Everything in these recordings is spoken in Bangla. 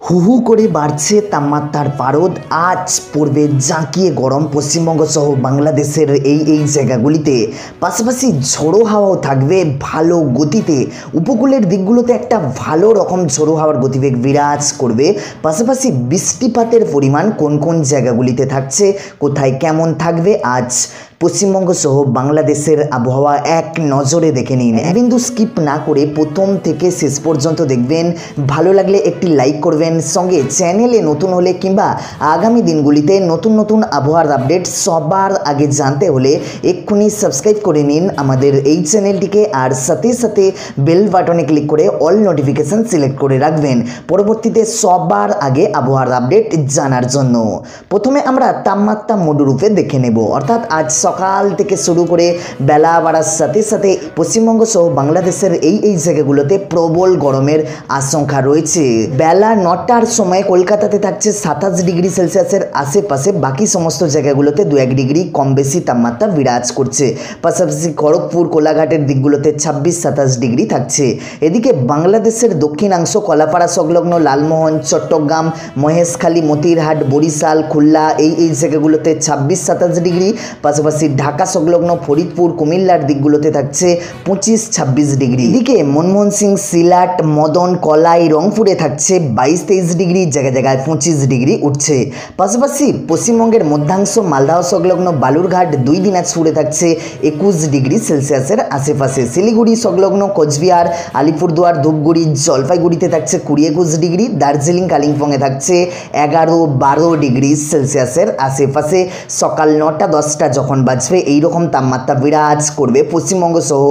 হু হু করে বাড়ছে তাপমাত্রার পারদ। আজ পড়বে জাঁকিয়ে গরম পশ্চিমবঙ্গ সহ বাংলাদেশের এই জায়গাগুলিতে। পাশাপাশি ঝোড়ো হাওয়াও থাকবে ভালো গতিতে। উপকূলের দিকগুলোতে একটা ভালো রকম ঝোড়ো হাওয়ার গতিবেগ বিরাজ করবে। পাশাপাশি বৃষ্টিপাতের পরিমাণ কোন কোন জায়গাগুলিতে থাকছে, কোথায় কেমন থাকবে, আজ পশ্চিমবঙ্গ সহ বাংলাদেশের আবহাওয়া এক নজরে দেখে নিন। বিন্দু স্কিপ না করে প্রথম থেকে শেষ পর্যন্ত দেখবেন। ভালো লাগলে একটি লাইক করবেন, সঙ্গে চ্যানেলে নতুন হলে কিংবা আগামী দিনগুলিতে নতুন নতুন আবহাওয়ার আপডেট সবার আগে জানতে হলে এক্ষুনি সাবস্ক্রাইব করে নিন আমাদের এই চ্যানেলটিকে, আর সাথে সাথে বেল বাটনে ক্লিক করে অল নোটিফিকেশান সিলেক্ট করে রাখবেন পরবর্তীতে সবার আগে আবহাওয়ার আপডেট জানার জন্য। প্রথমে আমরা তাপমাত্রা মোডরূপে দেখে নেব, অর্থাৎ আজ সকাল থেকে শুরু করে বেলা বাড়ার সাথে সাথে পশ্চিমবঙ্গ সহ বাংলাদেশের এই জায়গাগুলোতে প্রবল গরমের আশঙ্কা রয়েছে। বেলা 9টার সময় কলকাতাতে থাকছে 27 ডিগ্রি সেলসিয়াসের আশেপাশে, বাকি সমস্ত জায়গাগুলোতে 2-1 ডিগ্রি কম বেশি তাপমাত্রা বিরাজ করছে। পাশাপাশি খড়গপুর কোলাঘাটের দিকগুলোতে 26-27 ডিগ্রি থাকছে। এদিকে বাংলাদেশের দক্ষিণাংশ কলাপাড়া সংলগ্ন লালমোহন, চট্টগ্রাম, মহেশখালী, মতিরহাট, বরিশাল, খুলনা এই জায়গাগুলোতে 26-27 ডিগ্রি। পাশাপাশি ঢাকা সংলগ্ন ফরিদপুর, কুমিল্লার দিকগুলোতে থাকছে 25-26 ডিগ্রি। এদিকে মনমোহন সিং, সিলাট, মদন, কলাই, রংপুরে থাকছে 22-23 ডিগ্রি, জায়গায় জায়গায় 25 ডিগ্রি উঠছে। পাশাপাশি পশ্চিমবঙ্গের মধ্যাংশ মালদহ সংলগ্ন বালুরঘাট, 2 দিনাজপুরে থাকছে 21 ডিগ্রি সেলসিয়াসের আশেপাশে। শিলিগুড়ি সংলগ্ন কোচবিহার, আলিপুরদুয়ার, ধূপগুড়ি, জলপাইগুড়িতে থাকছে 20-21 ডিগ্রি। দার্জিলিং, কালিম্পংয়ে থাকছে 11-12 ডিগ্রি সেলসিয়াসের আশেপাশে। সকাল 9টা-10টা যখন বাজবে এইরকম তাপমাত্রা বিরাজ করবে পশ্চিমবঙ্গ সহ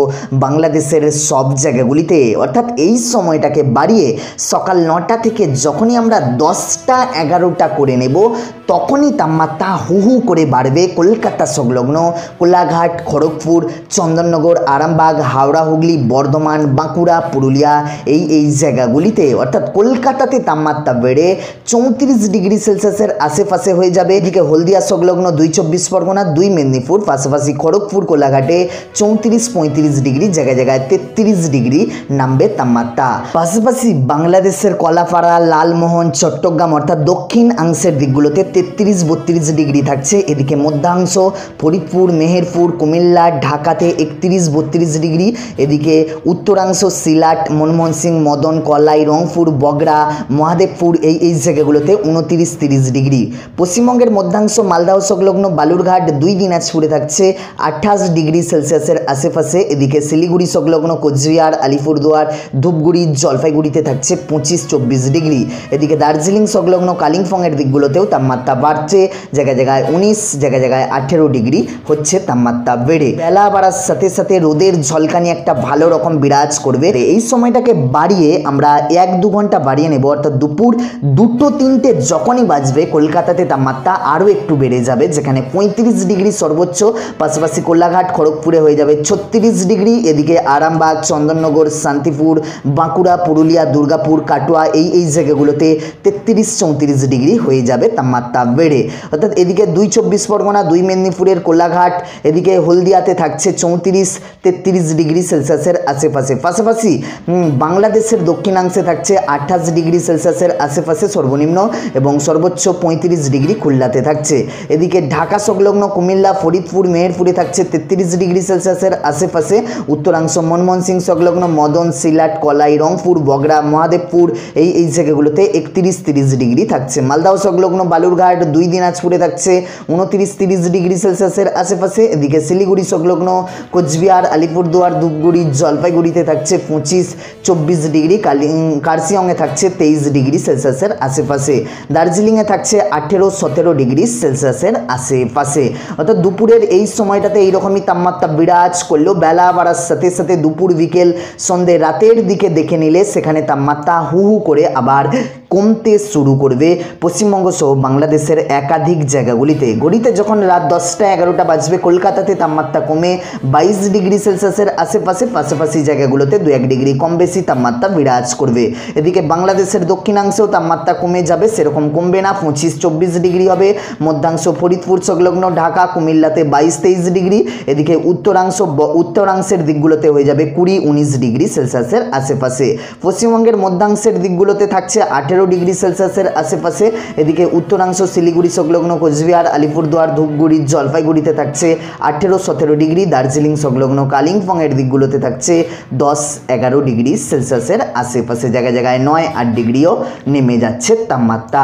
বাংলাদেশের সব জায়গাগুলিতে, অর্থাৎ এই সময়টাকে বাড়িয়ে সকাল 9টা থেকে যখনই আমরা 10টা-11টা করে নেব তখনই তাপমাত্রা হু হু করে বাড়বে কলকাতা সংলগ্ন কোলাঘাট, খড়গপুর, চন্দননগর, আরামবাগ, হাওড়া, হুগলি, বর্ধমান, বাঁকুড়া, পুরুলিয়া এই জায়গাগুলিতে। অর্থাৎ কলকাতাতে তাপমাত্রা বেড়ে 34 ডিগ্রি সেলসিয়াসের আশেপাশে হয়ে যাবে। এদিকে হলদিয়া সংলগ্ন 2 চব্বিশ পরগনা, 2 মেদিনীপুর, পাশাপাশি খড়গপুর, কোলাঘাটে 34-35 ডিগ্রি, জায়গায় জায়গায় 33 ডিগ্রি নামবে তাপমাত্রা। পাশাপাশি বাংলাদেশের কলাপাড়া, লালমোহন, চট্টগ্রাম অর্থাৎ দক্ষিণাংশের দিকগুলোতে 33-32 ডিগ্রি থাকছে। এদিকে মধ্যাংশ ফরিদপুর, মেহেরপুর, কুমিল্লা, ঢাকাতে 31-32 ডিগ্রি। এদিকে উত্তরাংশ সিলাট, মনমোহন সিং, মদন, কলাই, রংপুর, বগরা, মহাদেবপুর এই জায়গাগুলোতে 29-30 ডিগ্রি। পশ্চিমবঙ্গের মধ্যাংশ মালদহ সংলগ্ন বালুরঘাট, 2 দিনাজপুরে থাকছে 28 ডিগ্রি সেলসিয়াসের আশেপাশে। এদিকে শিলিগুড়ি সংলগ্ন কোচবিহার, আলিপুরদুয়ার, ধূপগুড়ি, জলপাইগুড়িতে থাকছে 25-24 ডিগ্রি। এদিকে দার্জিলিং সংলগ্ন কালিম্পংয়ের দিকগুলোতেও তাপমাত্রা বাড়ছে, জায়গায় জায়গায় 19, জায়গায় জায়গায় 18 ডিগ্রি হচ্ছে তাপমাত্রা বেড়ে। বেলা বাড়ার সাথে সাথে রোদের ঝলকানি একটা ভালো রকম বিরাজ করবে। এই সময়টাকে বাড়িয়ে আমরা 1-2 ঘন্টা বাড়িয়ে নেব, অর্থাৎ দুপুর 2-3টে যখনই বাজবে কলকাতাতে তাপমাত্রা আরও একটু বেড়ে যাবে, যেখানে 35 ডিগ্রি সর্বোচ্চ। পাশাপাশি কোলাঘাট, খড়গপুরে হয়ে যাবে 36 ডিগ্রি। এদিকে আরামবাগ, চন্দননগর, শান্তিপুর, বাঁকুড়া, পুরুলিয়া, দুর্গাপুর, কাটোয়া এই জায়গাগুলোতে 33-34 ডিগ্রি হয়ে যাবে তাপমাত্রা বেড়ে। অর্থাৎ এদিকে 2 চব্বিশ পরগনা, 2 মেদিনীপুরের কোলাঘাট, এদিকে হলদিয়াতে থাকছে 34-33 ডিগ্রি সেলসিয়াসের আশেপাশে। পাশাপাশি বাংলাদেশের দক্ষিণাংশে থাকছে 28 ডিগ্রি সেলসিয়াসের আশেপাশে সর্বনিম্ন, এবং সর্বোচ্চ 35 ডিগ্রি খুলনাতে থাকছে। এদিকে ঢাকা সংলগ্ন কুমিল্লা, ফরিদপুর, মেহেরপুরে থাকছে 33 ডিগ্রি সেলসিয়াসের আশেপাশে। উত্তরাংশ মনমোহন সিং সংলগ্ন মদন, সিলাট, কলাই, রংপুর, বগরা, মহাদেবপুর এই জায়গাগুলোতে 31-30 ডিগ্রি থাকছে। মালদহ সংলগ্ন বালুরঘাট, 2 দিনাজপুরে থাকছে 29-30 ডিগ্রি সেলসিয়াসের আশেপাশে। এদিকে শিলিগুড়ি সংলগ্ন কোচবিহার, আলিপুরদুয়ার, ধূপগুড়ি, জলপাইগুড়িতে থাকছে 25-24 ডিগ্রি। কার্শিয়ংয়ে থাকছে 23 ডিগ্রি সেলসিয়াসের আশেপাশে। দার্জিলিংয়ে থাকছে 18-17 ডিগ্রি সেলসিয়াসের আশেপাশে। অর্থাৎ দুপুরের এই সময়টাতে এইরকমই তাপমাত্রা বিরাজ করলেও বেলা বাড়ার সাথে সাথে দুপুর, বিকেল, সন্ধ্যে, রাতের দিকে দেখে নিলে সেখানে তাপমাত্রা হু হু করে আবার কমতে শুরু করবে পশ্চিমবঙ্গ সহ বাংলাদেশের একাধিক জায়গাগুলিতে। ঘড়িতে যখন রাত 10টা-11টা বাজবে কলকাতাতে তাপমাত্রা কমে 22 ডিগ্রি সেলসিয়াসের আশেপাশে। পাশাপাশি জায়গাগুলোতে 2-1 ডিগ্রি কম বেশি তাপমাত্রা বিরাজ করবে। এদিকে বাংলাদেশের দক্ষিণাংশেও তাপমাত্রা কমে যাবে, সেরকম কমবে না, 25-24 ডিগ্রি হবে। মধ্যাংশ ফরিদপুর সংলগ্ন ঢাকা, কুমিল্লাতে 22-23 ডিগ্রি। এদিকে উত্তরাংশের দিকগুলোতে হয়ে যাবে 20-19 ডিগ্রি সেলসিয়াসের আশেপাশে। পশ্চিমবঙ্গের মধ্যাংশের দিকগুলোতে থাকছে 18 ডিগ্রি সেলসিয়াসের আশেপাশে। এদিকে উত্তরাংশ শিলিগুড়ি সংলগ্ন কোচবিহার, আলিপুরদুয়ার, ধূপগুড়ি, জলপাইগুড়িতে থাকছে 18-17 ডিগ্রি। দার্জিলিং সংলগ্ন কালিম্পং এর দিকগুলোতে থাকছে 10-11 ডিগ্রি সেলসিয়াসের আশেপাশে। জায়গায় জায়গায় 9-8 ডিগ্রিও নেমে যাচ্ছে তাপমাত্রা।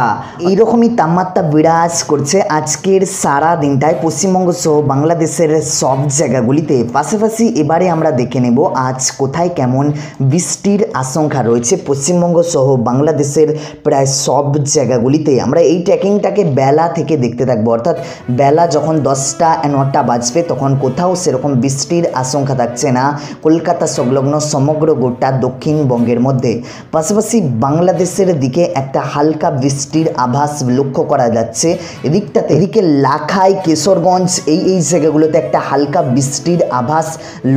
এইরকমই তাপমাত্রা বিরাজ করছে আজকের সারা দিনটায় পশ্চিমবঙ্গ সহ বাংলাদেশের সব জায়গাগুলিতে। পাশাপাশি এবারে আমরা দেখে নেব আজ কোথায় কেমন বৃষ্টির আশঙ্কা রয়েছে পশ্চিমবঙ্গ সহ বাংলাদেশের প্রায় সব জায়গাগুলিতে। আমরা এই ট্র্যাকিংটাকে বেলা থেকে দেখতে থাকবো, অর্থাৎ বেলা যখন 10টা-9টা বাজবে তখন কোথাও সেরকম বৃষ্টির আশঙ্কা থাকছে না কলকাতা সংলগ্ন সমগ্র গোটা দক্ষিণবঙ্গের মধ্যে। পাশাপাশি বাংলাদেশের দিকে একটা হালকা বৃষ্টির আভাস লক্ষ্য করা যাচ্ছে এদিকটাতে। এদিকে লাখাই, কেশরগঞ্জ এই জায়গাগুলোতে একটা হালকা বৃষ্টির আভাস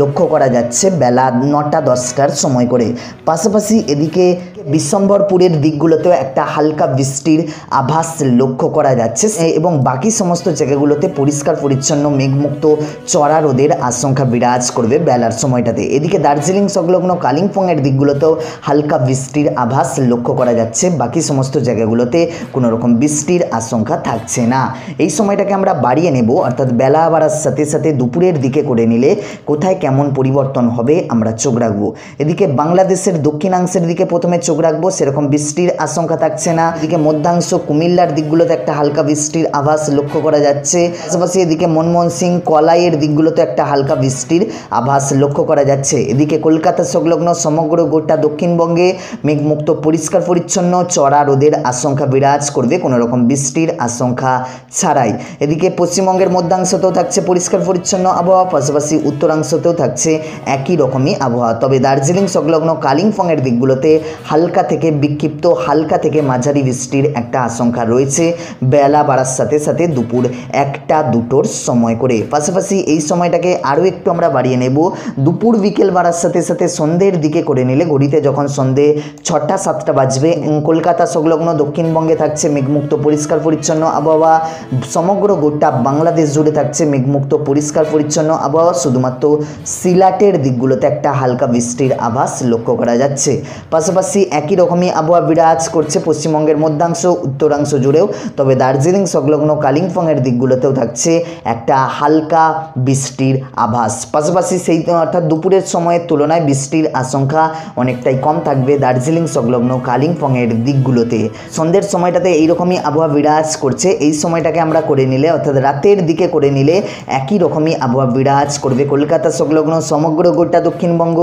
লক্ষ্য করা যাচ্ছে বেলা 9টা-10টার সময় করে। পাশাপাশি এদিকে বিশ্বম্বরপুরের দিকগুলোতেও একটা হালকা বৃষ্টির আভাস লক্ষ্য করা যাচ্ছে এবং বাকি সমস্ত জায়গাগুলোতে পরিষ্কার পরিচ্ছন্ন মেঘমুক্ত চড়া রোদের আশঙ্কা বিরাজ করবে বেলার সময়টাতে। এদিকে দার্জিলিং সংলগ্ন কালিম্পং এর দিকগুলোতেও হালকা বৃষ্টির আভাস লক্ষ্য করা যাচ্ছে। বাকি সমস্ত জায়গাগুলোতে কোনো রকম বৃষ্টির আশঙ্কা থাকছে না। এই সময়টাকে আমরা বাড়িয়ে নেব, অর্থাৎ বেলা বাড়ার সাথে সাথে দুপুরের দিকে করে নিলে কোথায় কেমন পরিবর্তন হবে আমরা চোখ রাখবো। এদিকে বাংলাদেশের দক্ষিণাংশের দিকে প্রথমে চোখ রাখবো, সেরকম বৃষ্টির আশঙ্কা থাকছে না। এদিকে মধ্যাংশ কুমিল্লার দিকগুলোতে একটা হালকা বৃষ্টির আভাস লক্ষ্য করা যাচ্ছে। পাশাপাশি এদিকে মনমোহন সিং, কলাইয়ের দিকগুলোতে একটা হালকা বৃষ্টির আভাস লক্ষ্য করা যাচ্ছে। এদিকে কলকাতা সংলগ্ন সমগ্র গোটা দক্ষিণবঙ্গে মেঘমুক্ত পরিষ্কার পরিচ্ছন্ন চড়া রোদের আশঙ্কা বিরাজ করবে কোনো রকম বৃষ্টির আশঙ্কা ছাড়াই। এদিকে পশ্চিমবঙ্গের মধ্যাংশতেও থাকছে পরিষ্কার পরিচ্ছন্ন আবহাওয়া, পাশাপাশি উত্তরাংশতেও থাকছে একই রকমই আবহাওয়া। তবে দার্জিলিং সংলগ্ন কালিম্পং এর দিকগুলোতে হালকা থেকে বিক্ষিপ্ত, হালকা থেকে মাঝারি বৃষ্টির একটা আশঙ্কা রয়েছে বেলা বাড়ার সাথে সাথে দুপুর 1টা-2টোর সময় করে। পাশাপাশি এই সময়টাকে আরও একটু আমরা বাড়িয়ে নেব, দুপুর বিকেল বাড়ার সাথে সাথে সন্ধ্যের দিকে করে নিলে ঘড়িতে যখন সন্ধ্যে 6টা-7টা বাজবে কলকাতা সংলগ্ন দক্ষিণবঙ্গে থাকছে মেঘমুক্ত পরিষ্কার পরিচ্ছন্ন আবহাওয়া। সমগ্র গোটা বাংলাদেশ জুড়ে থাকছে মেঘমুক্ত পরিষ্কার পরিচ্ছন্ন আবহাওয়া। শুধুমাত্র সিলেটের দিকগুলোতে একটা হালকা বৃষ্টির আভাস লক্ষ্য করা যাচ্ছে। পাশাপাশি একই রকমই আবহাওয়া বিরাজ করছে পশ্চিমবঙ্গের মধ্যাংশ উত্তরাংশ জুড়েও। তবে দার্জিলিং সংলগ্ন কালিম্পং এর দিকগুলোতেও থাকছে একটা হালকা বৃষ্টির আভাস। পাশাপাশি সেই অর্থাৎ দুপুরের সময়ের তুলনায় বৃষ্টির আশঙ্কা অনেকটাই কম থাকবে দার্জিলিং সংলগ্ন কালিম্পং এর দিকগুলোতে। সন্ধ্যের সময়টাতে এইরকমই আবহাওয়া বিরাজ করছে। এই সময়টাকে আমরা করে নিলে, অর্থাৎ রাতের দিকে করে নিলে একই রকমই আবহাওয়া বিরাজ করবে কলকাতা সংলগ্ন সমগ্র গোটা দক্ষিণবঙ্গ,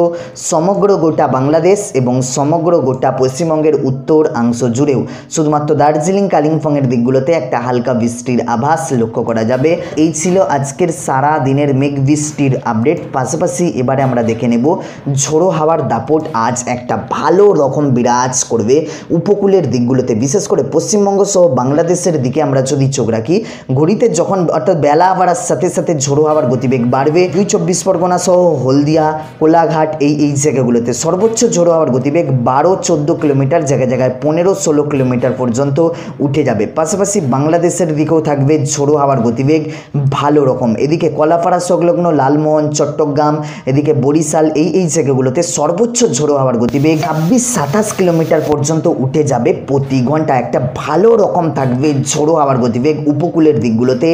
সমগ্র গোটা বাংলাদেশ এবং সমগ্র গোটা পশ্চিমবঙ্গের উত্তরাংশ জুড়েও। শুধুমাত্র দার্জিলিং কালিম্পং এর দিকগুলোতে একটা হালকা বৃষ্টির আভাস লক্ষ্য করা যাবে। এই ছিল আজকের সারা দিনের মেঘ বৃষ্টির আপডেট। পাশাপাশি এবারে আমরা দেখে নেব ঝোড়ো হাওয়ার দাপট আজ একটা ভালো রকম বিরাজ করবে উপকূলের দিকগুলোতে, বিশেষ করে পশ্চিমবঙ্গ সহ বাংলাদেশের দিকে আমরা যদি চোখ রাখি ঘড়িতে যখন অর্থাৎ বেলা বাড়ার সাথে সাথে ঝোড়ো হাওয়ার গতিবেগ বাড়বে। 24 পরগনা সহ হলদিয়া, কোলাঘাট এই জায়গাগুলোতে সর্বোচ্চ ঝোড়ো হাওয়ার গতিবেগ 12-14 কিলোমিটার, জায়গায় জায়গায় 15-16 কিলোমিটার পর্যন্ত উঠে যাবে। পাশাপাশি বাংলাদেশের দিকেও থাকবে ঝোড়ো হাওয়ার গতিবেগ ভালো রকম। এদিকে কলাপাড়া সংলগ্ন লালমোহন, চট্টগ্রাম, এদিকে বরিশাল এই জায়গাগুলোতে সর্বোচ্চ ঝোড়ো হাওয়ার গতিবেগ 26-27 কিলোমিটার পর্যন্ত উঠে যাবে প্রতি ঘন্টা। একটা ভালো রকম থাকবে ঝোড়ো হাওয়ার গতিবেগ উপকূলের দিকগুলোতে।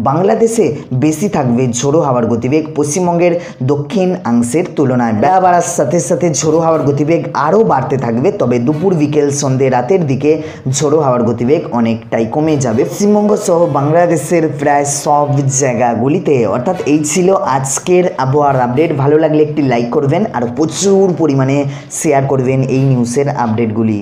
বাংলাদেশে বেশি থাকবে ঝোড়ো হাওয়ার গতিবেগ পশ্চিমবঙ্গের দক্ষিণাংশের তুলনায়। বেলা বাড়ার সাথে সাথে ঝোড়ো হাওয়ার গতিবেগ আরও বাড়তে থাকবে। তবে দুপুর বিকেল সন্ধ্যে রাতের দিকে ঝোড়ো হাওয়ার গতিবেগ অনেকটাই কমে যাবে পশ্চিমবঙ্গ সহ বাংলাদেশের প্রায় সব জায়গাগুলিতে। অর্থাৎ এই ছিল আজকের আবহাওয়ার আপডেট। ভালো লাগলে একটি লাইক করবেন আর প্রচুর পরিমাণে শেয়ার করবেন এই নিউজের আপডেটগুলি।